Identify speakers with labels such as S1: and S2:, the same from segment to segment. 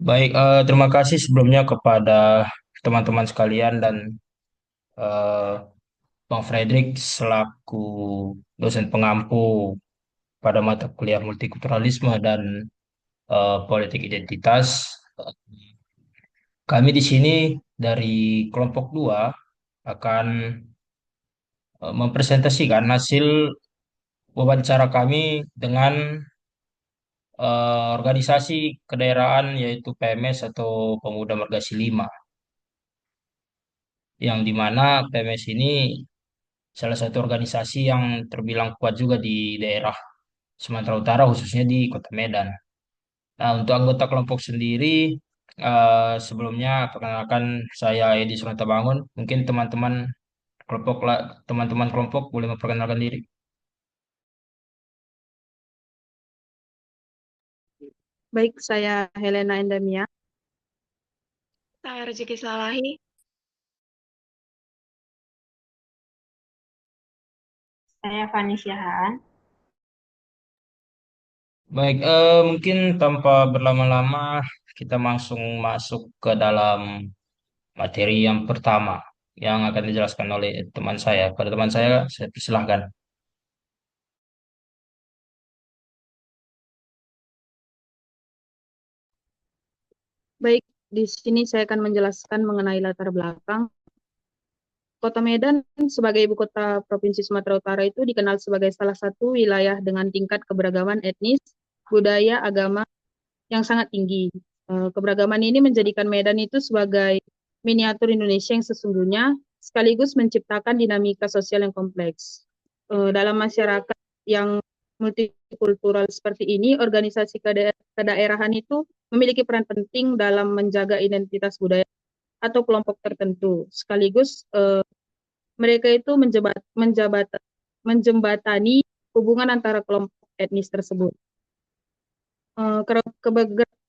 S1: Baik, terima kasih sebelumnya kepada teman-teman sekalian dan eh, Bang Frederick selaku dosen pengampu pada mata kuliah multikulturalisme dan politik identitas. Kami di sini dari kelompok 2 akan mempresentasikan hasil wawancara kami dengan organisasi kedaerahan yaitu PMS atau Pemuda Margasi 5, yang dimana PMS ini salah satu organisasi yang terbilang kuat juga di daerah Sumatera Utara, khususnya di Kota Medan. Nah, untuk anggota kelompok sendiri, sebelumnya perkenalkan saya Edi Bangun. Mungkin teman-teman kelompok boleh memperkenalkan diri.
S2: Baik, saya Helena Endamia.
S3: Saya Rezeki Salahi.
S4: Saya Fani Syahaan.
S1: Baik, mungkin tanpa berlama-lama kita langsung masuk ke dalam materi yang pertama yang akan dijelaskan oleh teman saya. Pada teman saya persilahkan.
S2: Baik, di sini saya akan menjelaskan mengenai latar belakang. Kota Medan sebagai ibu kota Provinsi Sumatera Utara itu dikenal sebagai salah satu wilayah dengan tingkat keberagaman etnis, budaya, agama yang sangat tinggi. Keberagaman ini menjadikan Medan itu sebagai miniatur Indonesia yang sesungguhnya, sekaligus menciptakan dinamika sosial yang kompleks. Dalam masyarakat yang multikultural seperti ini, organisasi kedaerahan itu memiliki peran penting dalam menjaga identitas budaya atau kelompok tertentu. Sekaligus mereka itu menjembatani hubungan antara kelompok etnis tersebut.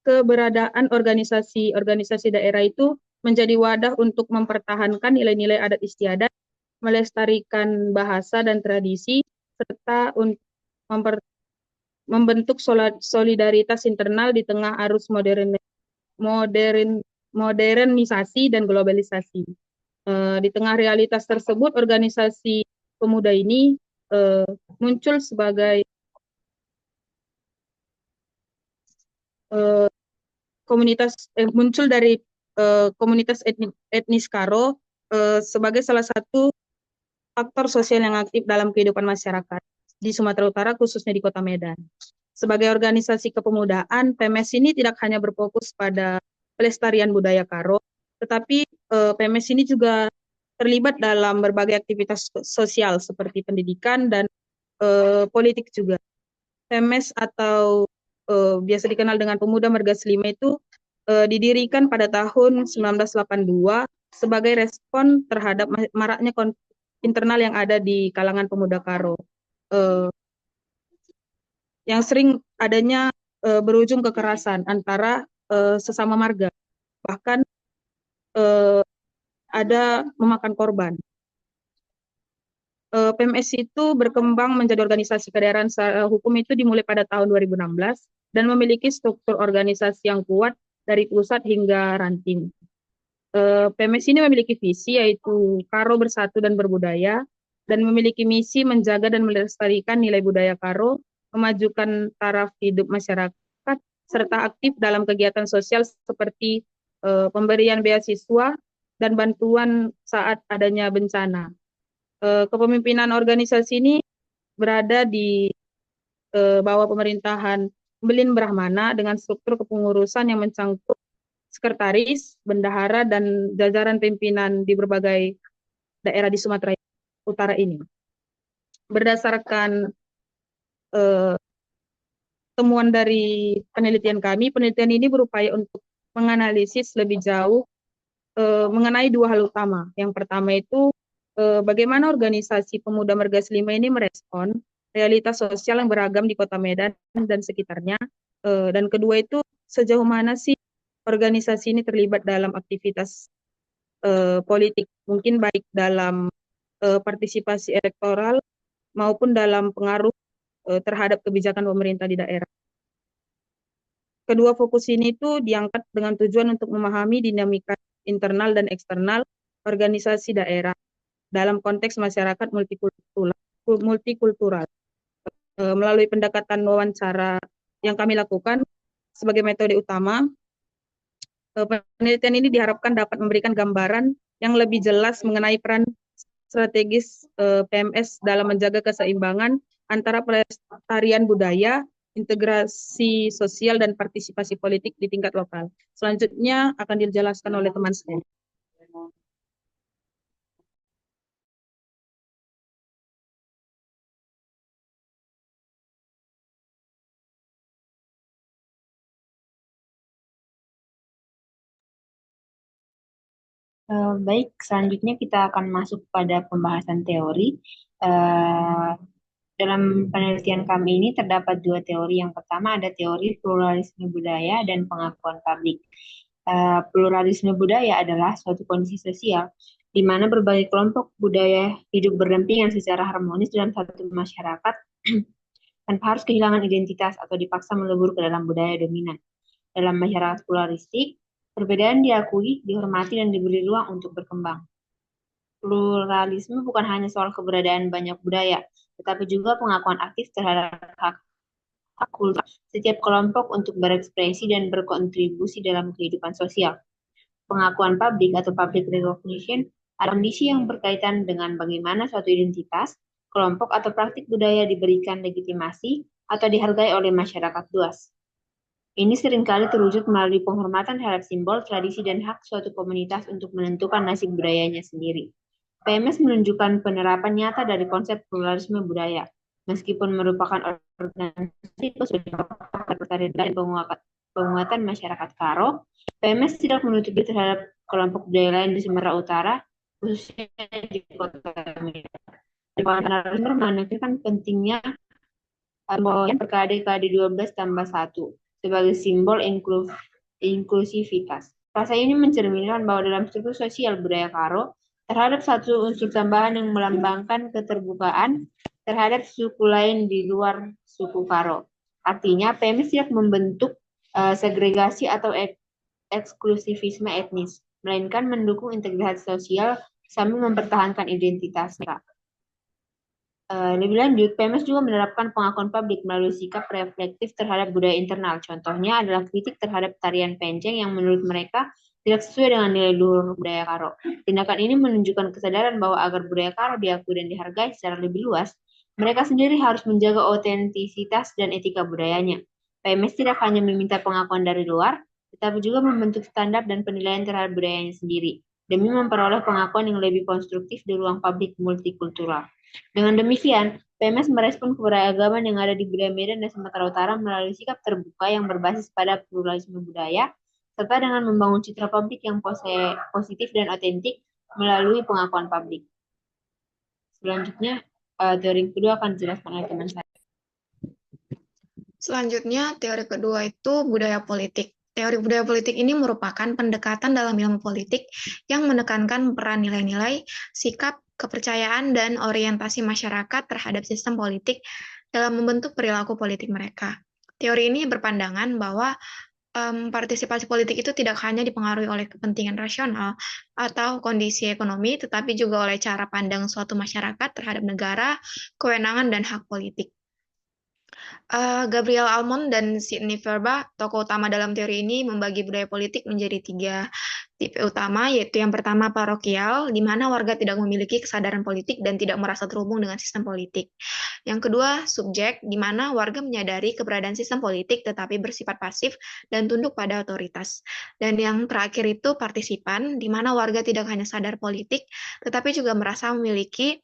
S2: Keberadaan organisasi-organisasi daerah itu menjadi wadah untuk mempertahankan nilai-nilai adat istiadat, melestarikan bahasa dan tradisi, serta untuk membentuk solidaritas internal di tengah arus modern, modernisasi dan globalisasi. Di tengah realitas tersebut, organisasi pemuda ini eh, muncul sebagai eh, muncul dari komunitas etnis Karo sebagai salah satu faktor sosial yang aktif dalam kehidupan masyarakat di Sumatera Utara, khususnya di Kota Medan. Sebagai organisasi kepemudaan, PMS ini tidak hanya berfokus pada pelestarian budaya Karo, tetapi PMS ini juga terlibat dalam berbagai aktivitas sosial seperti pendidikan dan politik juga. PMS atau biasa dikenal dengan Pemuda Margas Lima itu didirikan pada tahun 1982 sebagai respon terhadap maraknya konflik internal yang ada di kalangan pemuda Karo, eh, yang sering adanya berujung kekerasan antara sesama marga, bahkan eh, ada memakan korban. PMS itu berkembang menjadi organisasi kedaerahan secara hukum itu dimulai pada tahun 2016 dan memiliki struktur organisasi yang kuat dari pusat hingga ranting. PMS ini memiliki visi yaitu Karo bersatu dan berbudaya, dan memiliki misi menjaga dan melestarikan nilai budaya Karo, memajukan taraf hidup masyarakat, serta aktif dalam kegiatan sosial seperti pemberian beasiswa dan bantuan saat adanya bencana. Kepemimpinan organisasi ini berada di bawah pemerintahan Belin Brahmana dengan struktur kepengurusan yang mencangkup sekretaris, bendahara, dan jajaran pimpinan di berbagai daerah di Sumatera Utara ini. Berdasarkan eh, temuan dari penelitian ini berupaya untuk menganalisis lebih jauh mengenai dua hal utama. Yang pertama itu bagaimana organisasi Pemuda Margas Lima ini merespon realitas sosial yang beragam di Kota Medan dan sekitarnya. Dan kedua itu sejauh mana sih organisasi ini terlibat dalam aktivitas politik, mungkin baik dalam partisipasi elektoral maupun dalam pengaruh terhadap kebijakan pemerintah di daerah. kedua fokus ini itu diangkat dengan tujuan untuk memahami dinamika internal dan eksternal organisasi daerah dalam konteks masyarakat multikultural. Melalui pendekatan wawancara yang kami lakukan sebagai metode utama, penelitian ini diharapkan dapat memberikan gambaran yang lebih jelas mengenai peran strategis PMS dalam menjaga keseimbangan antara pelestarian budaya, integrasi sosial, dan partisipasi politik di tingkat lokal. Selanjutnya akan dijelaskan oleh teman saya.
S4: Baik, selanjutnya kita akan masuk pada pembahasan teori. Eh, Dalam penelitian kami ini terdapat dua teori. Yang pertama ada teori pluralisme budaya dan pengakuan publik. Pluralisme budaya adalah suatu kondisi sosial di mana berbagai kelompok budaya hidup berdampingan secara harmonis dalam satu masyarakat tanpa harus kehilangan identitas atau dipaksa melebur ke dalam budaya dominan. Dalam masyarakat pluralistik, perbedaan diakui, dihormati, dan diberi ruang untuk berkembang. Pluralisme bukan hanya soal keberadaan banyak budaya, tetapi juga pengakuan aktif terhadap hak kultur setiap kelompok untuk berekspresi dan berkontribusi dalam kehidupan sosial. Pengakuan publik atau public recognition adalah kondisi yang berkaitan dengan bagaimana suatu identitas, kelompok, atau praktik budaya diberikan legitimasi atau dihargai oleh masyarakat luas. Ini seringkali terwujud melalui penghormatan terhadap simbol, tradisi, dan hak suatu komunitas untuk menentukan nasib budayanya sendiri. PMS menunjukkan penerapan nyata dari konsep pluralisme budaya. Meskipun merupakan organisasi pelestarian dan penguatan masyarakat Karo, PMS tidak menutup diri terhadap kelompok budaya lain di Sumatera Utara, khususnya di Kota Medan. Pluralisme menandakan pentingnya yang berkade-kade 12 tambah 1 sebagai simbol inklusivitas. Rasa ini mencerminkan bahwa dalam struktur sosial budaya Karo, terhadap satu unsur tambahan yang melambangkan keterbukaan terhadap suku lain di luar suku Karo. Artinya, PMS tidak membentuk segregasi atau eksklusivisme etnis, melainkan mendukung integrasi sosial sambil mempertahankan identitas mereka. Lebih lanjut, PMS juga menerapkan pengakuan publik melalui sikap reflektif terhadap budaya internal. Contohnya adalah kritik terhadap tarian penceng yang menurut mereka tidak sesuai dengan nilai luhur budaya Karo. Tindakan ini menunjukkan kesadaran bahwa agar budaya Karo diakui dan dihargai secara lebih luas, mereka sendiri harus menjaga otentisitas dan etika budayanya. PMS tidak hanya meminta pengakuan dari luar, tetapi juga membentuk standar dan penilaian terhadap budayanya sendiri, demi memperoleh pengakuan yang lebih konstruktif di ruang publik multikultural. Dengan demikian, PMS merespon keberagaman yang ada di budaya Medan dan Sumatera Utara melalui sikap terbuka yang berbasis pada pluralisme budaya, serta dengan membangun citra publik yang positif dan otentik melalui pengakuan publik. Selanjutnya, teori kedua akan dijelaskan oleh teman saya.
S3: Selanjutnya, teori kedua itu budaya politik. Teori budaya politik ini merupakan pendekatan dalam ilmu politik yang menekankan peran nilai-nilai, sikap, kepercayaan, dan orientasi masyarakat terhadap sistem politik dalam membentuk perilaku politik mereka. Teori ini berpandangan bahwa partisipasi politik itu tidak hanya dipengaruhi oleh kepentingan rasional atau kondisi ekonomi, tetapi juga oleh cara pandang suatu masyarakat terhadap negara, kewenangan, dan hak politik. Gabriel Almond dan Sidney Verba, tokoh utama dalam teori ini, membagi budaya politik menjadi 3 tipe utama, yaitu yang pertama parokial, di mana warga tidak memiliki kesadaran politik dan tidak merasa terhubung dengan sistem politik. Yang kedua, subjek, di mana warga menyadari keberadaan sistem politik tetapi bersifat pasif dan tunduk pada otoritas. Dan yang terakhir itu partisipan, di mana warga tidak hanya sadar politik, tetapi juga merasa memiliki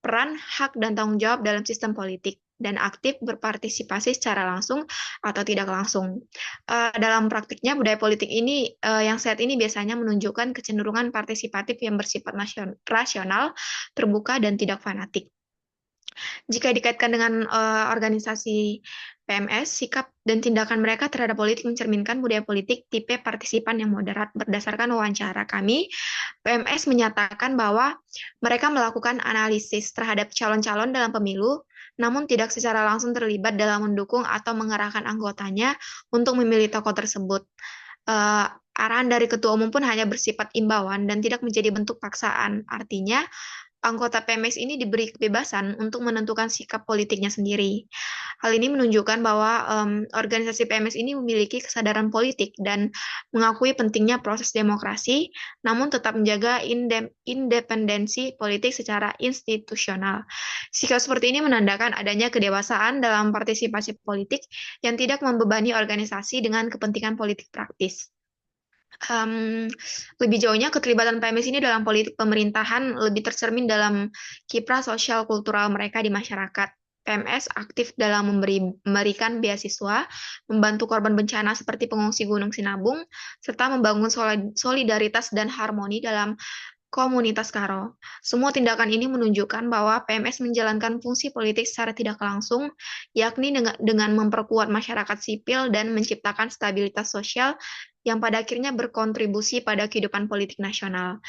S3: peran, hak, dan tanggung jawab dalam sistem politik, dan aktif berpartisipasi secara langsung atau tidak langsung. Dalam praktiknya, budaya politik ini yang saat ini biasanya menunjukkan kecenderungan partisipatif yang bersifat rasional, terbuka, dan tidak fanatik. Jika dikaitkan dengan organisasi PMS, sikap dan tindakan mereka terhadap politik mencerminkan budaya politik tipe partisipan yang moderat. Berdasarkan wawancara kami, PMS menyatakan bahwa mereka melakukan analisis terhadap calon-calon dalam pemilu namun tidak secara langsung terlibat dalam mendukung atau mengerahkan anggotanya untuk memilih tokoh tersebut. Eh, Arahan dari ketua umum pun hanya bersifat imbauan dan tidak menjadi bentuk paksaan. Artinya, anggota PMS ini diberi kebebasan untuk menentukan sikap politiknya sendiri. Hal ini menunjukkan bahwa organisasi PMS ini memiliki kesadaran politik dan mengakui pentingnya proses demokrasi, namun tetap menjaga independensi politik secara institusional. Sikap seperti ini menandakan adanya kedewasaan dalam partisipasi politik yang tidak membebani organisasi dengan kepentingan politik praktis. Em, Lebih jauhnya, keterlibatan PMS ini dalam politik pemerintahan lebih tercermin dalam kiprah sosial kultural mereka di masyarakat. PMS aktif dalam memberikan beasiswa, membantu korban bencana seperti pengungsi Gunung Sinabung, serta membangun solidaritas dan harmoni dalam komunitas Karo. Semua tindakan ini menunjukkan bahwa PMS menjalankan fungsi politik secara tidak langsung, yakni dengan memperkuat masyarakat sipil dan menciptakan stabilitas sosial yang pada akhirnya berkontribusi pada kehidupan politik nasional.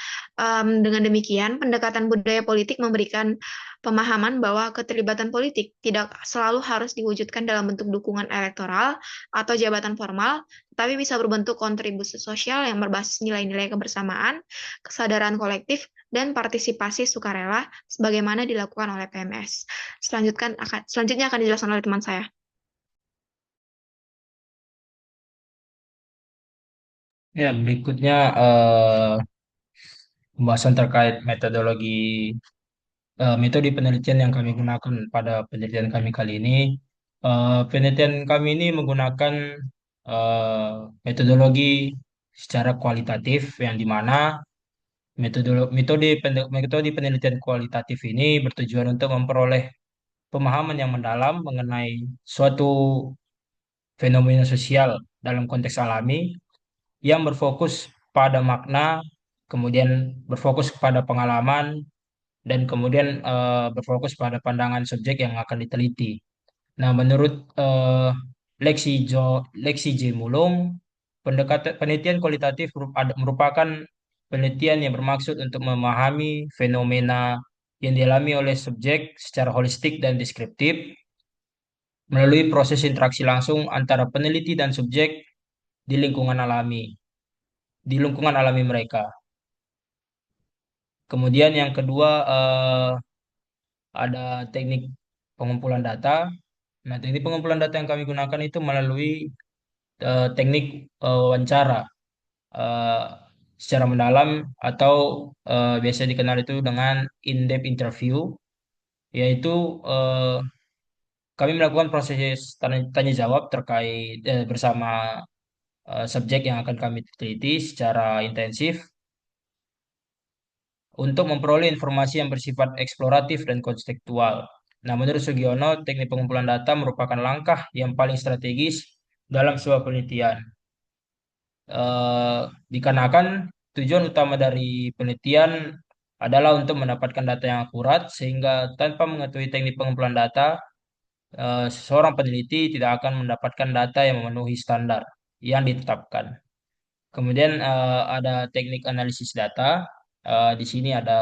S3: Dengan demikian, pendekatan budaya politik memberikan pemahaman bahwa keterlibatan politik tidak selalu harus diwujudkan dalam bentuk dukungan elektoral atau jabatan formal, tapi bisa berbentuk kontribusi sosial yang berbasis nilai-nilai kebersamaan, kesadaran kolektif, dan partisipasi sukarela sebagaimana dilakukan oleh PMS. Selanjutnya akan dijelaskan oleh teman saya.
S1: Ya, berikutnya pembahasan terkait metode penelitian yang kami gunakan pada penelitian kami kali ini. Penelitian kami ini menggunakan eh, metodologi secara kualitatif yang dimana metode penelitian kualitatif ini bertujuan untuk memperoleh pemahaman yang mendalam mengenai suatu fenomena sosial dalam konteks alami yang berfokus pada makna, kemudian berfokus kepada pengalaman, dan kemudian berfokus pada pandangan subjek yang akan diteliti. Nah, menurut Lexi J. Mulung, penelitian kualitatif merupakan penelitian yang bermaksud untuk memahami fenomena yang dialami oleh subjek secara holistik dan deskriptif melalui proses interaksi langsung antara peneliti dan subjek di lingkungan alami mereka. Kemudian yang kedua ada teknik pengumpulan data. Nah, teknik pengumpulan data yang kami gunakan itu melalui teknik wawancara eh, secara mendalam atau biasa dikenal itu dengan in-depth interview, yaitu eh, kami melakukan proses tanya jawab terkait bersama subjek yang akan kami teliti secara intensif untuk memperoleh informasi yang bersifat eksploratif dan konstekstual. Nah, menurut Sugiono, teknik pengumpulan data merupakan langkah yang paling strategis dalam sebuah penelitian. Eh, Dikarenakan tujuan utama dari penelitian adalah untuk mendapatkan data yang akurat, sehingga tanpa mengetahui teknik pengumpulan data, seorang peneliti tidak akan mendapatkan data yang memenuhi standar yang ditetapkan. Kemudian ada teknik analisis data. Di sini ada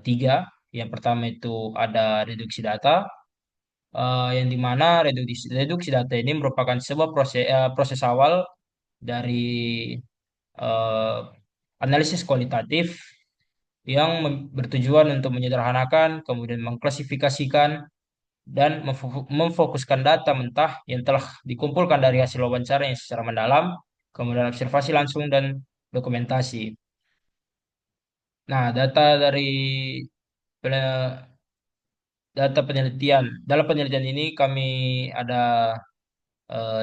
S1: tiga. Yang pertama itu ada reduksi data, yang dimana reduksi data ini merupakan sebuah proses awal dari eh, analisis kualitatif yang bertujuan untuk menyederhanakan, kemudian mengklasifikasikan dan memfokuskan data mentah yang telah dikumpulkan dari hasil wawancara yang secara mendalam, kemudian observasi langsung dan dokumentasi. Nah, pene- data penelitian. Dalam penelitian ini kami ada eh,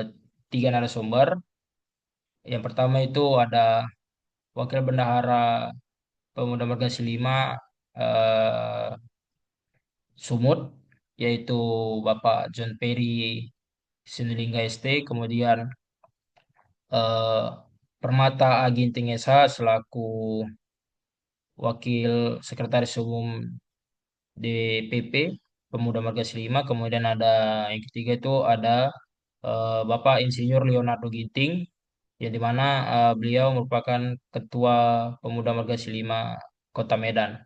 S1: tiga narasumber. Yang pertama itu ada Wakil Bendahara Pemuda Margasi 5 eh, Sumut, yaitu Bapak John Perry Sinulinga ST, kemudian eh, Permata Aginting SH selaku Wakil Sekretaris Umum DPP Pemuda Margasi 5, kemudian ada yang ketiga itu ada Bapak Insinyur Leonardo Ginting, yang dimana beliau merupakan Ketua Pemuda Margasi 5 Kota Medan.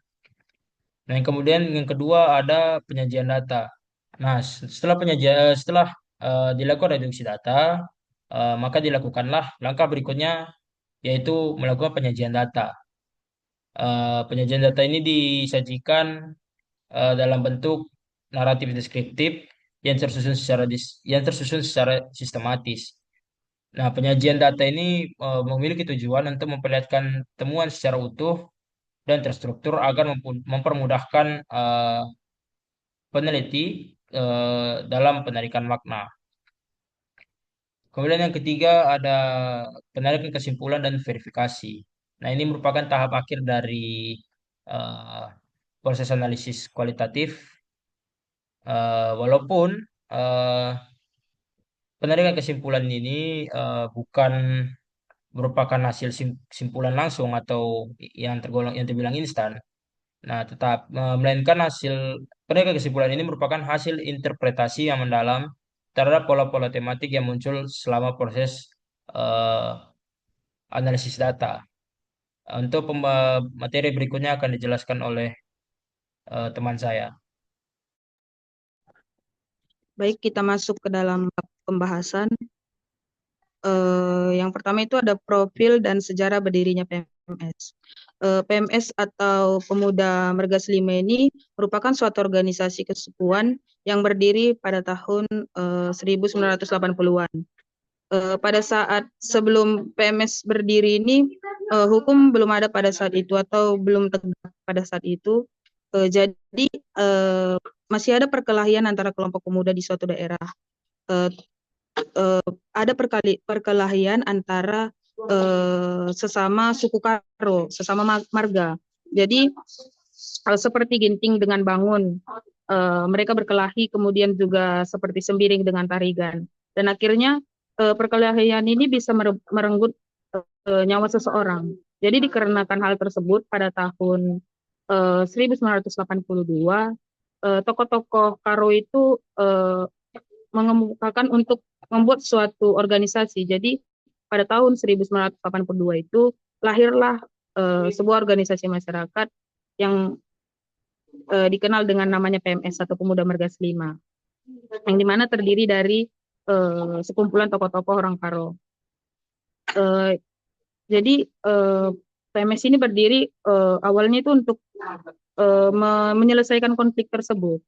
S1: Nah, yang kemudian yang kedua ada penyajian data. Nah, setelah dilakukan reduksi data, maka dilakukanlah langkah berikutnya yaitu melakukan penyajian data. Penyajian data ini disajikan dalam bentuk naratif deskriptif yang tersusun secara sistematis. Nah, penyajian data ini memiliki tujuan untuk memperlihatkan temuan secara utuh dan terstruktur agar mempermudahkan peneliti dalam penarikan makna. Kemudian yang ketiga ada penarikan kesimpulan dan verifikasi. Nah, ini merupakan tahap akhir dari eh, proses analisis kualitatif, walaupun eh, penarikan kesimpulan ini bukan merupakan hasil simpulan langsung atau yang terbilang instan. Nah, melainkan hasil penarikan kesimpulan ini merupakan hasil interpretasi yang mendalam terhadap pola-pola tematik yang muncul selama proses eh, analisis data. Untuk materi berikutnya akan dijelaskan oleh teman saya.
S2: Baik, kita masuk ke dalam pembahasan. Yang pertama itu ada profil dan sejarah berdirinya PMS. PMS atau Pemuda Mergas Lima ini merupakan suatu organisasi kesukuan yang berdiri pada tahun 1980-an. Pada saat sebelum PMS berdiri ini, hukum belum ada pada saat itu atau belum tegak pada saat itu. Jadi masih ada perkelahian antara kelompok pemuda di suatu daerah. Ada perkelahian antara sesama suku Karo, sesama marga. Jadi seperti Ginting dengan Bangun, mereka berkelahi, kemudian juga seperti Sembiring dengan Tarigan. Dan akhirnya perkelahian ini bisa merenggut nyawa seseorang. Jadi dikarenakan hal tersebut pada tahun 1982, tokoh-tokoh Karo itu mengemukakan untuk membuat suatu organisasi. Jadi pada tahun 1982 itu lahirlah sebuah organisasi masyarakat yang dikenal dengan namanya PMS atau Pemuda Mergas Lima, yang dimana terdiri dari sekumpulan tokoh-tokoh orang Karo. Jadi PMS ini berdiri awalnya itu untuk menyelesaikan konflik tersebut.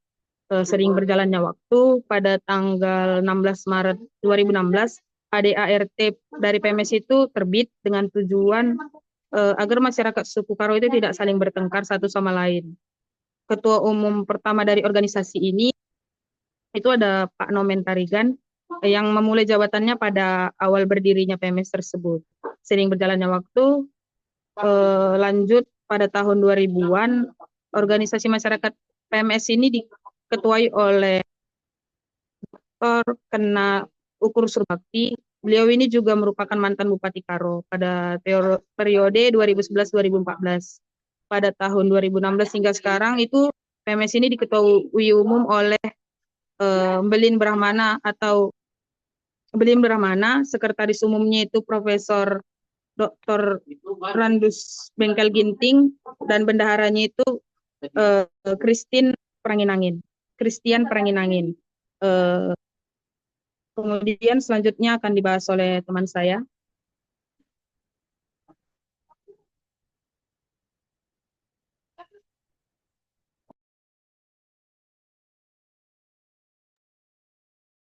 S2: Sering berjalannya waktu, pada tanggal 16 Maret 2016, ADART dari PMS itu terbit dengan tujuan agar masyarakat suku Karo itu tidak saling bertengkar satu sama lain. Ketua umum pertama dari organisasi ini itu ada Pak Nomen Tarigan yang memulai jabatannya pada awal berdirinya PMS tersebut. Sering berjalannya waktu, lanjut pada tahun 2000-an, organisasi masyarakat PMS ini diketuai oleh Dr. Kena Ukur Surbakti. Beliau ini juga merupakan mantan Bupati Karo pada periode 2011-2014. Pada tahun 2016 hingga sekarang itu PMS ini diketuai umum oleh Belin Brahmana atau Belin Brahmana, sekretaris umumnya itu Profesor Dr. Randus Bengkel Ginting, dan bendaharanya itu Christian Peranginangin. Kemudian selanjutnya akan dibahas oleh teman saya.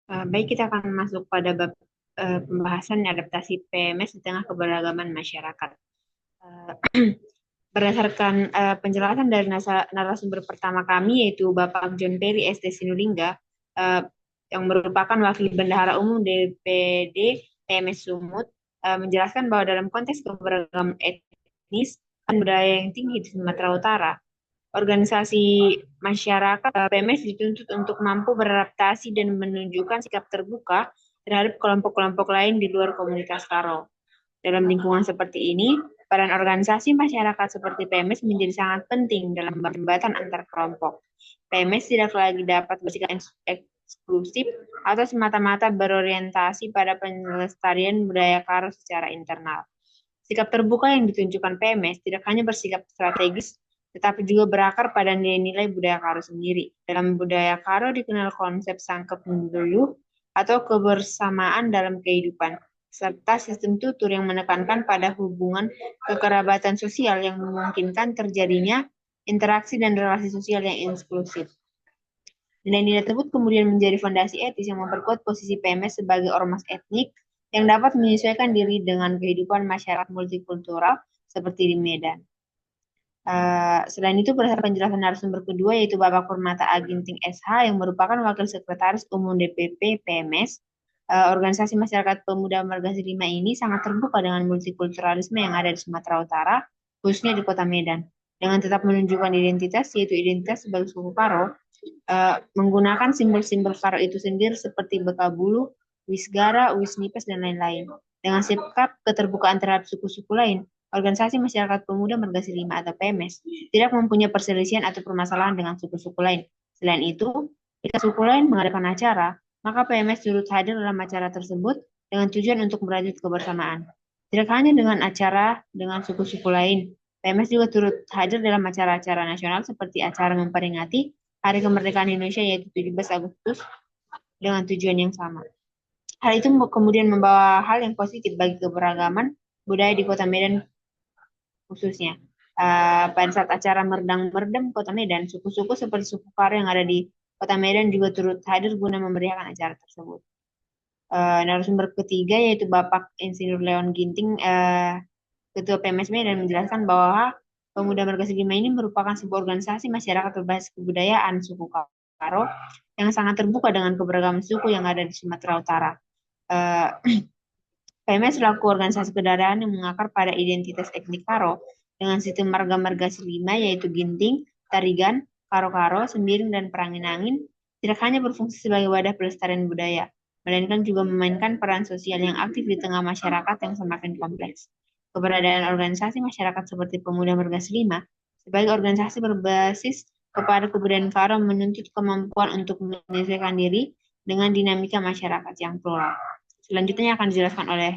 S4: Baik, kita akan masuk pada bab pembahasan adaptasi PMS di tengah keberagaman masyarakat. Berdasarkan penjelasan dari narasumber pertama kami, yaitu Bapak John Perry SD Sinulinga, yang merupakan Wakil Bendahara Umum DPD PMS Sumut, menjelaskan bahwa dalam konteks keberagaman etnis dan budaya yang tinggi di Sumatera Utara, organisasi masyarakat PMS dituntut untuk mampu beradaptasi dan menunjukkan sikap terbuka terhadap kelompok-kelompok lain di luar komunitas Karo. Dalam lingkungan seperti ini, peran organisasi masyarakat seperti PMS menjadi sangat penting dalam jembatan antar kelompok. PMS tidak lagi dapat bersikap eksklusif atau semata-mata berorientasi pada pelestarian budaya Karo secara internal. Sikap terbuka yang ditunjukkan PMS tidak hanya bersikap strategis tetapi juga berakar pada nilai-nilai budaya Karo sendiri. Dalam budaya Karo dikenal konsep sangkep menduluh atau kebersamaan dalam kehidupan, serta sistem tutur yang menekankan pada hubungan kekerabatan sosial yang memungkinkan terjadinya interaksi dan relasi sosial yang inklusif. Nilai-nilai tersebut kemudian menjadi fondasi etis yang memperkuat posisi PMS sebagai ormas etnik yang dapat menyesuaikan diri dengan kehidupan masyarakat multikultural seperti di Medan. Selain itu, berdasarkan penjelasan narasumber kedua, yaitu Bapak Permata Aginting SH, yang merupakan Wakil Sekretaris Umum DPP PMS, Organisasi Masyarakat Pemuda Marga Lima ini sangat terbuka dengan multikulturalisme yang ada di Sumatera Utara, khususnya di Kota Medan. Dengan tetap menunjukkan identitas, yaitu identitas sebagai suku Karo, menggunakan simbol-simbol Karo itu sendiri seperti Bekabulu, Wisgara, Wisnipes, dan lain-lain. Dengan sikap keterbukaan terhadap suku-suku lain, Organisasi Masyarakat Pemuda Margasi Lima atau PMS tidak mempunyai perselisihan atau permasalahan dengan suku-suku lain. Selain itu, jika suku lain mengadakan acara, maka PMS turut hadir dalam acara tersebut dengan tujuan untuk merajut kebersamaan. Tidak hanya dengan acara dengan suku-suku lain, PMS juga turut hadir dalam acara-acara nasional seperti acara memperingati Hari Kemerdekaan Indonesia yaitu 17 Agustus dengan tujuan yang sama. Hal itu kemudian membawa hal yang positif bagi keberagaman budaya di Kota Medan khususnya. Pada saat acara Merdang Merdem Kota Medan, suku-suku seperti suku Karo yang ada di Kota Medan juga turut hadir guna memeriahkan acara tersebut. Narasumber ketiga yaitu Bapak Insinyur Leon Ginting, Ketua PMS Medan, menjelaskan bahwa Pemuda Margasi Lima ini merupakan sebuah organisasi masyarakat berbasis kebudayaan suku Karo yang sangat terbuka dengan keberagaman suku yang ada di Sumatera Utara. PMS selaku organisasi kedaerahan yang mengakar pada identitas etnik Karo dengan sistem marga-marga lima yaitu Ginting, Tarigan, Karo-Karo, Sembiring, dan Perangin-Angin tidak hanya berfungsi sebagai wadah pelestarian budaya, melainkan juga memainkan peran sosial yang aktif di tengah masyarakat yang semakin kompleks. Keberadaan organisasi masyarakat seperti Pemuda Margasi Lima sebagai organisasi berbasis kepada kebudayaan Karo menuntut kemampuan untuk menyesuaikan diri dengan dinamika masyarakat yang plural. Selanjutnya akan dijelaskan oleh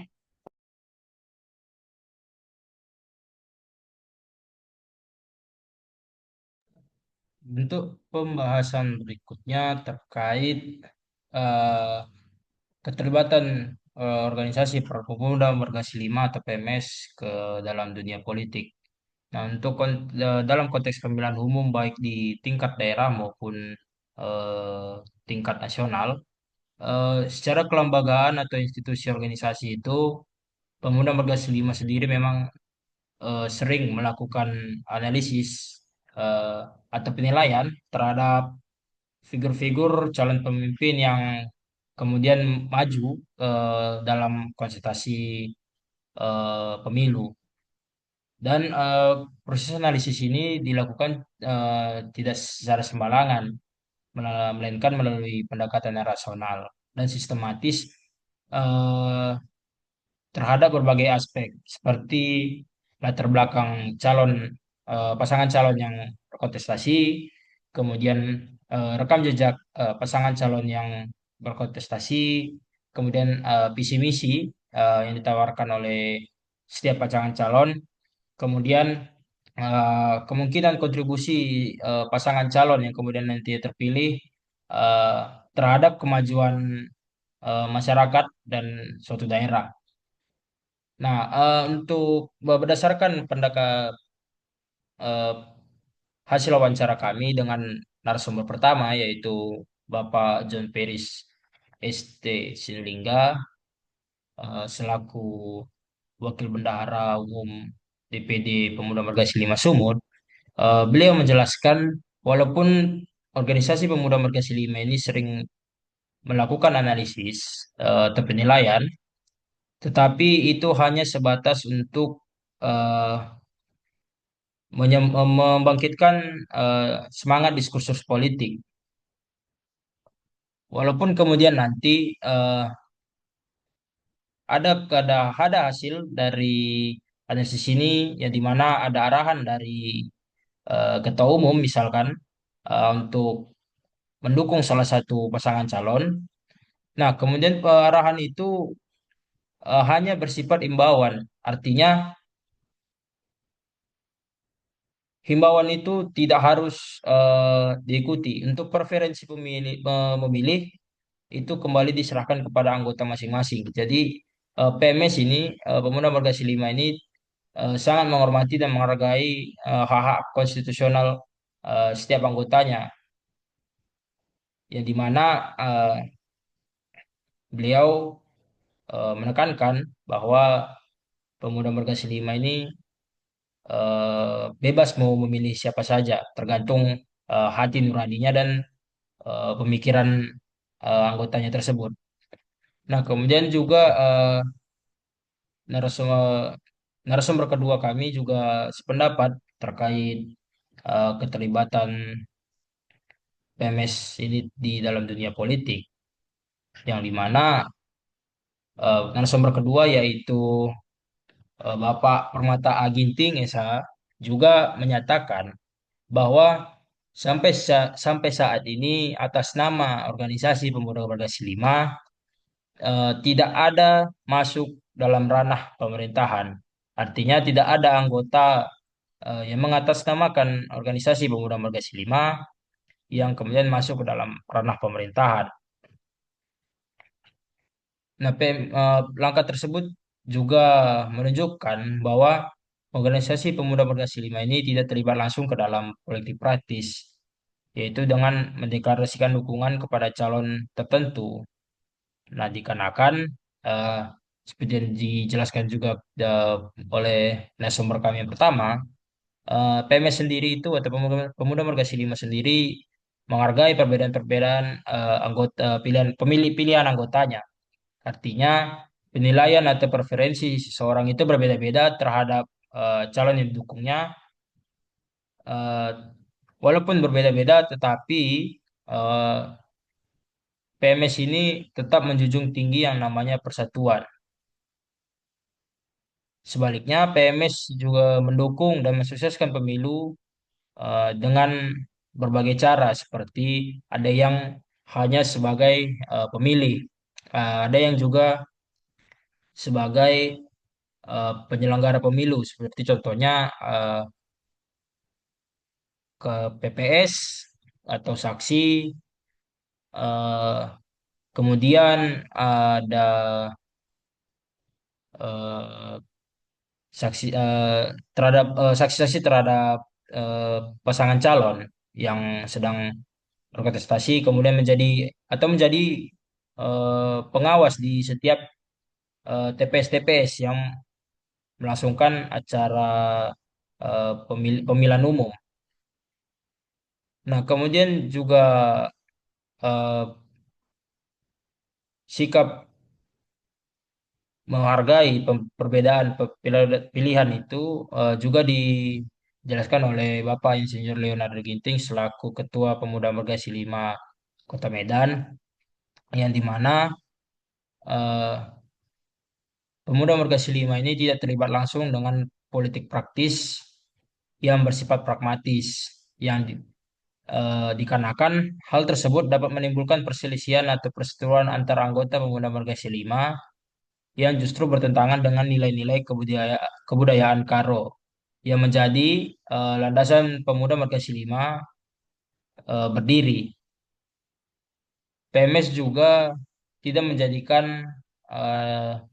S1: Bentuk pembahasan berikutnya terkait eh, keterlibatan organisasi Pemuda Margasi Lima atau PMS ke dalam dunia politik. Nah, untuk dalam konteks pemilihan umum baik di tingkat daerah maupun eh, tingkat nasional, secara kelembagaan atau institusi organisasi itu, Pemuda Margasi Lima sendiri memang sering melakukan analisis eh, atau penilaian terhadap figur-figur calon pemimpin yang kemudian maju dalam konsultasi pemilu. Dan proses analisis ini dilakukan tidak secara sembarangan, melainkan melalui pendekatan yang rasional dan sistematis eh, terhadap berbagai aspek, seperti latar belakang pasangan calon yang berkontestasi, kemudian rekam jejak pasangan calon yang berkontestasi, kemudian visi misi yang ditawarkan oleh setiap pasangan calon, kemudian kemungkinan kontribusi pasangan calon yang kemudian nanti terpilih eh, terhadap kemajuan masyarakat dan suatu daerah. Nah, untuk berdasarkan eh, hasil wawancara kami dengan narasumber pertama yaitu Bapak John Peris ST Sinulinga selaku Wakil Bendahara Umum DPD Pemuda Margasi Lima Sumut. Beliau menjelaskan walaupun organisasi Pemuda Margasi Lima ini sering melakukan analisis atau penilaian, tetapi itu hanya sebatas untuk eh, membangkitkan semangat diskursus politik. Walaupun kemudian nanti ada hasil dari analisis ini yang dimana ada arahan dari ketua umum misalkan untuk mendukung salah satu pasangan calon. Nah, kemudian arahan itu hanya bersifat imbauan. Artinya himbauan itu tidak harus diikuti. Untuk preferensi memilih itu kembali diserahkan kepada anggota masing-masing. Jadi PMS ini, Pemuda Margasi 5 ini sangat menghormati dan menghargai hak-hak konstitusional setiap anggotanya, yang dimana beliau menekankan bahwa Pemuda Margasi 5 ini bebas mau memilih siapa saja, tergantung hati nuraninya dan pemikiran anggotanya tersebut. Nah, kemudian juga narasumber narasumber kedua kami juga sependapat terkait keterlibatan PMS ini di dalam dunia politik, yang dimana narasumber kedua yaitu Bapak Permata Aginting Esa juga menyatakan bahwa sampai saat ini atas nama organisasi Pemuda Berdasi 5 tidak ada masuk dalam ranah pemerintahan. Artinya tidak ada anggota yang mengatasnamakan organisasi Pemuda Berdasi 5 yang kemudian masuk ke dalam ranah pemerintahan. Nah, langkah tersebut juga menunjukkan bahwa organisasi Pemuda Berdasi 5 ini tidak terlibat langsung ke dalam politik praktis, yaitu dengan mendeklarasikan dukungan kepada calon tertentu. Nah, dikarenakan eh, seperti yang dijelaskan juga oleh narasumber kami yang pertama, PMS sendiri itu atau Pemuda Margasi 5 sendiri menghargai perbedaan-perbedaan anggota pilihan anggotanya. Artinya penilaian atau preferensi seseorang itu berbeda-beda terhadap calon yang didukungnya. eh, Walaupun berbeda-beda, tetapi eh, PMS ini tetap menjunjung tinggi yang namanya persatuan. Sebaliknya, PMS juga mendukung dan mensukseskan pemilu dengan berbagai cara, seperti ada yang hanya sebagai pemilih, ada yang juga sebagai penyelenggara pemilu, seperti contohnya ke PPS atau saksi, eh, kemudian ada eh, saksi-saksi terhadap eh, pasangan calon yang sedang berkontestasi, kemudian menjadi pengawas di setiap TPS-TPS yang melangsungkan acara pemilihan umum. Nah, kemudian juga eh, sikap menghargai perbedaan pilihan itu juga dijelaskan oleh Bapak Insinyur Leonardo Ginting selaku Ketua Pemuda Mergasi 5 Kota Medan, yang dimana Pemuda Mergasi 5 ini tidak terlibat langsung dengan politik praktis yang bersifat pragmatis, yang dikarenakan hal tersebut dapat menimbulkan perselisihan atau perseteruan antara anggota Pemuda Mergasi 5 yang justru bertentangan dengan nilai-nilai kebudayaan Karo, yang menjadi landasan Pemuda Margasi 5 berdiri. PMS juga tidak menjadikan eh,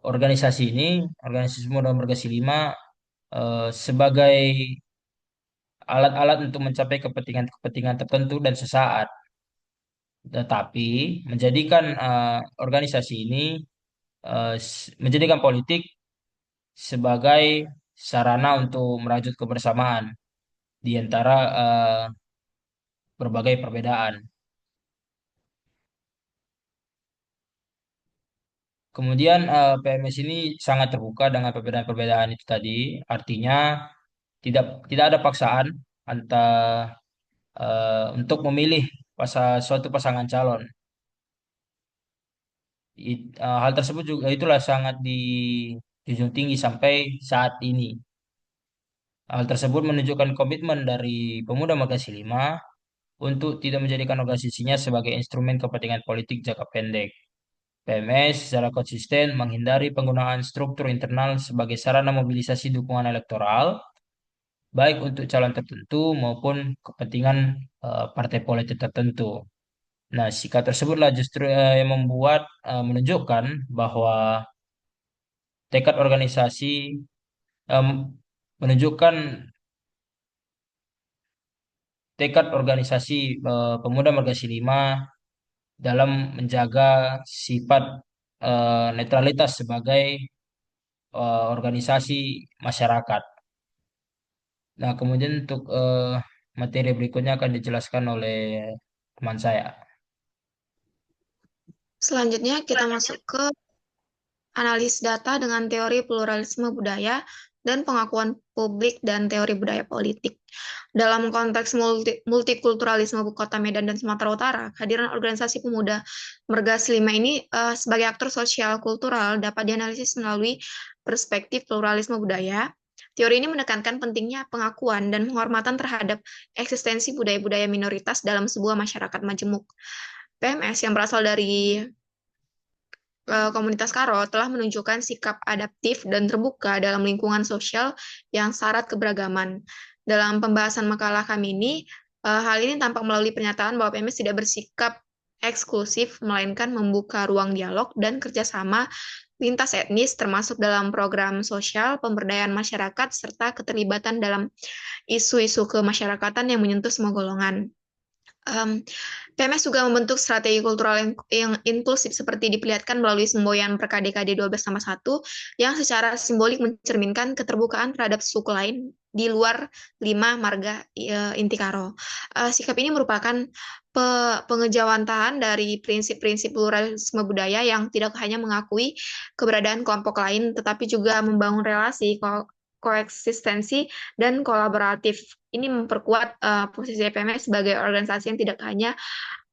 S1: organisasi Pemuda Margasi 5 sebagai alat-alat untuk mencapai kepentingan-kepentingan tertentu dan sesaat, tetapi menjadikan organisasi ini menjadikan politik sebagai sarana untuk merajut kebersamaan di antara berbagai perbedaan. Kemudian PMS ini sangat terbuka dengan perbedaan-perbedaan itu tadi. Artinya tidak tidak ada paksaan antara untuk memilih suatu pasangan calon. Hal tersebut juga itulah sangat dijunjung tinggi sampai saat ini. Hal tersebut menunjukkan komitmen dari Pemuda Magasi 5 untuk tidak menjadikan organisasinya sebagai instrumen kepentingan politik jangka pendek. PMS secara konsisten menghindari penggunaan struktur internal sebagai sarana mobilisasi dukungan elektoral baik untuk calon tertentu maupun kepentingan partai politik tertentu. Nah, sikap tersebutlah justru yang menunjukkan bahwa tekad organisasi em, menunjukkan tekad organisasi Pemuda Margasi Lima dalam menjaga sifat netralitas sebagai organisasi masyarakat. Nah, kemudian untuk materi berikutnya akan dijelaskan oleh teman saya.
S3: Selanjutnya kita masuk ke analis data dengan teori pluralisme budaya dan pengakuan publik dan teori budaya politik. Dalam konteks multikulturalisme Kota Medan dan Sumatera Utara, kehadiran organisasi pemuda Mergas Lima ini sebagai aktor sosial kultural dapat dianalisis melalui perspektif pluralisme budaya. Teori ini menekankan pentingnya pengakuan dan penghormatan terhadap eksistensi budaya-budaya minoritas dalam sebuah masyarakat majemuk. PMS yang berasal dari komunitas Karo telah menunjukkan sikap adaptif dan terbuka dalam lingkungan sosial yang syarat keberagaman. Dalam pembahasan makalah kami ini, hal ini tampak melalui pernyataan bahwa PMS tidak bersikap eksklusif, melainkan membuka ruang dialog dan kerjasama lintas etnis, termasuk dalam program sosial, pemberdayaan masyarakat, serta keterlibatan dalam isu-isu kemasyarakatan yang menyentuh semua golongan. PMS juga membentuk strategi kultural yang inklusif seperti diperlihatkan melalui semboyan per KD-KD 12 tambah 1 yang secara simbolik mencerminkan keterbukaan terhadap suku lain di luar 5 marga inti Karo. Sikap ini merupakan pengejawantahan dari prinsip-prinsip pluralisme budaya yang tidak hanya mengakui keberadaan kelompok lain, tetapi juga membangun relasi koeksistensi dan kolaboratif. Ini memperkuat posisi PMS sebagai organisasi yang tidak hanya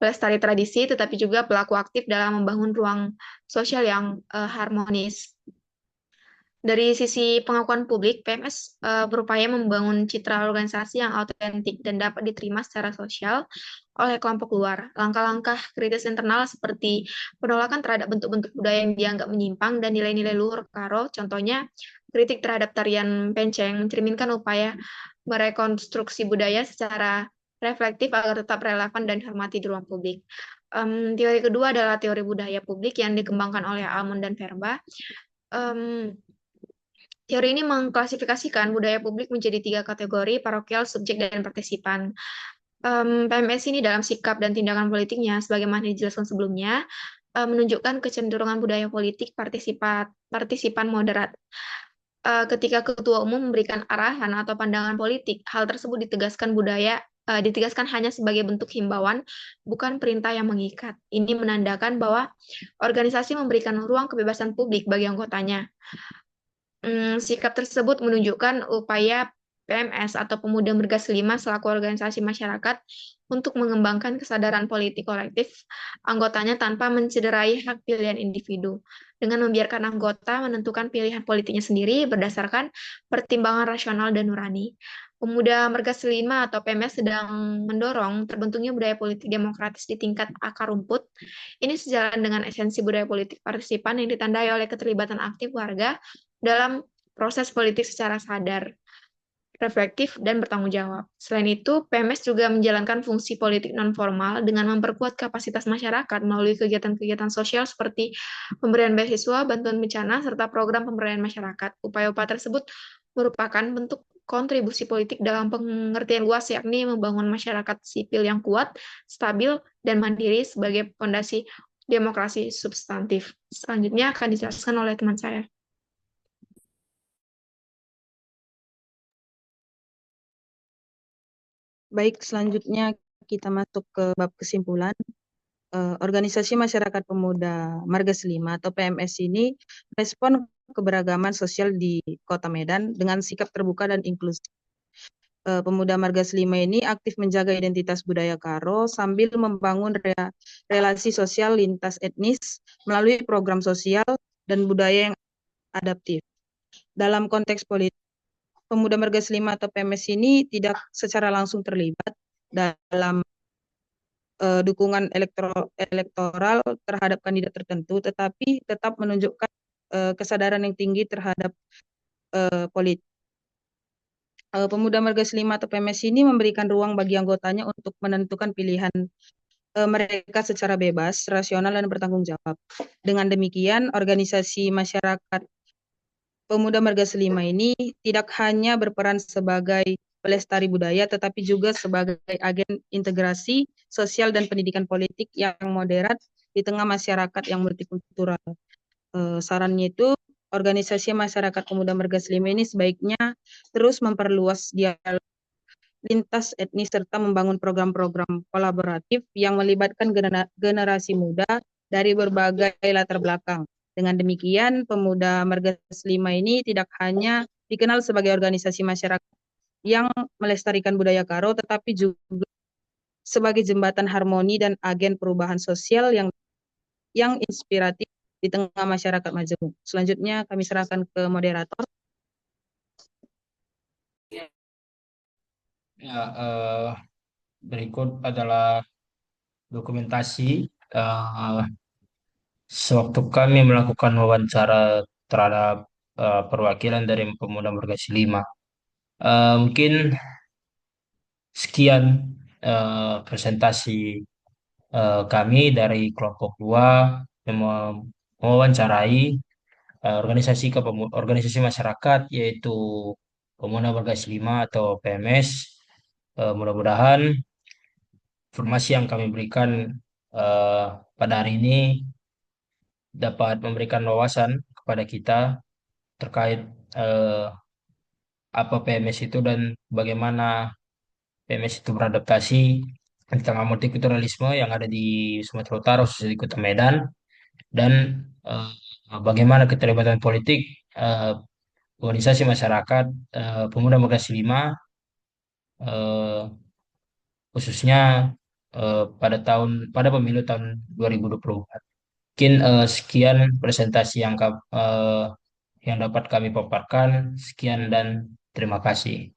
S3: pelestari tradisi, tetapi juga pelaku aktif dalam membangun ruang sosial yang harmonis. Dari sisi pengakuan publik, PMS berupaya membangun citra organisasi yang autentik dan dapat diterima secara sosial oleh kelompok luar. Langkah-langkah kritis internal seperti penolakan terhadap bentuk-bentuk budaya yang dianggap menyimpang dan nilai-nilai luhur Karo, contohnya kritik terhadap tarian penceng, mencerminkan upaya merekonstruksi budaya secara reflektif agar tetap relevan dan dihormati di ruang publik. Teori kedua adalah teori budaya publik yang dikembangkan oleh Almond dan Verba. Teori ini mengklasifikasikan budaya publik menjadi 3 kategori: parokial, subjek, dan partisipan. PMS ini dalam sikap dan tindakan politiknya, sebagaimana dijelaskan sebelumnya, menunjukkan kecenderungan budaya politik partisipan moderat. Ketika ketua umum memberikan arahan atau pandangan politik, hal tersebut ditegaskan hanya sebagai bentuk himbauan, bukan perintah yang mengikat. Ini menandakan bahwa organisasi memberikan ruang kebebasan publik bagi anggotanya. Sikap tersebut menunjukkan upaya PMS atau Pemuda Mergas Lima selaku organisasi masyarakat untuk mengembangkan kesadaran politik kolektif anggotanya tanpa mencederai hak pilihan individu, dengan membiarkan anggota menentukan pilihan politiknya sendiri berdasarkan pertimbangan rasional dan nurani. Pemuda Mergas Lima atau PMS sedang mendorong terbentuknya budaya politik demokratis di tingkat akar rumput. Ini sejalan dengan esensi budaya politik partisipan yang ditandai oleh keterlibatan aktif warga dalam proses politik secara sadar, reflektif, dan bertanggung jawab. Selain itu, PMS juga menjalankan fungsi politik non-formal dengan memperkuat kapasitas masyarakat melalui kegiatan-kegiatan sosial seperti pemberian beasiswa, bantuan bencana, serta program pemberdayaan masyarakat. Upaya-upaya tersebut merupakan bentuk kontribusi politik dalam pengertian luas, yakni membangun masyarakat sipil yang kuat, stabil, dan mandiri sebagai fondasi demokrasi substantif. Selanjutnya akan dijelaskan oleh teman saya.
S2: Baik, selanjutnya kita masuk ke bab kesimpulan. Organisasi Masyarakat Pemuda Margas Lima atau PMS ini respon keberagaman sosial di Kota Medan dengan sikap terbuka dan inklusif. Pemuda Margas Lima ini aktif menjaga identitas budaya Karo sambil membangun relasi sosial lintas etnis melalui program sosial dan budaya yang adaptif. Dalam konteks politik, Pemuda Margas Lima atau PMS ini tidak secara langsung terlibat dalam dukungan elektoral terhadap kandidat tertentu, tetapi tetap menunjukkan kesadaran yang tinggi terhadap politik. Pemuda Marga Lima atau PMS ini memberikan ruang bagi anggotanya untuk menentukan pilihan mereka secara bebas, rasional, dan bertanggung jawab. Dengan demikian, organisasi masyarakat Pemuda Marga Selima ini tidak hanya berperan sebagai pelestari budaya, tetapi juga sebagai agen integrasi sosial dan pendidikan politik yang moderat di tengah masyarakat yang multikultural. Sarannya itu, organisasi masyarakat Pemuda Marga Selima ini sebaiknya terus memperluas dialog lintas etnis serta membangun program-program kolaboratif yang melibatkan generasi muda dari berbagai latar belakang. Dengan demikian, Pemuda Marga Lima ini tidak hanya dikenal sebagai organisasi masyarakat yang melestarikan budaya Karo, tetapi juga sebagai jembatan harmoni dan agen perubahan sosial yang inspiratif di tengah masyarakat majemuk. Selanjutnya kami serahkan ke moderator.
S1: Ya, berikut adalah dokumentasi sewaktu kami melakukan wawancara terhadap perwakilan dari Pemuda Bergasi Lima. Mungkin sekian presentasi kami dari kelompok 2 yang mewawancarai organisasi masyarakat yaitu Pemuda Bergasi Lima atau PMS. Mudah-mudahan informasi yang kami berikan eh, pada hari ini dapat memberikan wawasan kepada kita terkait eh, apa PMS itu dan bagaimana PMS itu beradaptasi di tengah multikulturalisme yang ada di Sumatera Utara, khususnya di Kota Medan, dan eh, bagaimana keterlibatan politik eh, organisasi masyarakat Pemuda Bekasi 5 eh, khususnya pada pemilu tahun 2024. Mungkin sekian presentasi yang dapat kami paparkan. Sekian dan terima kasih.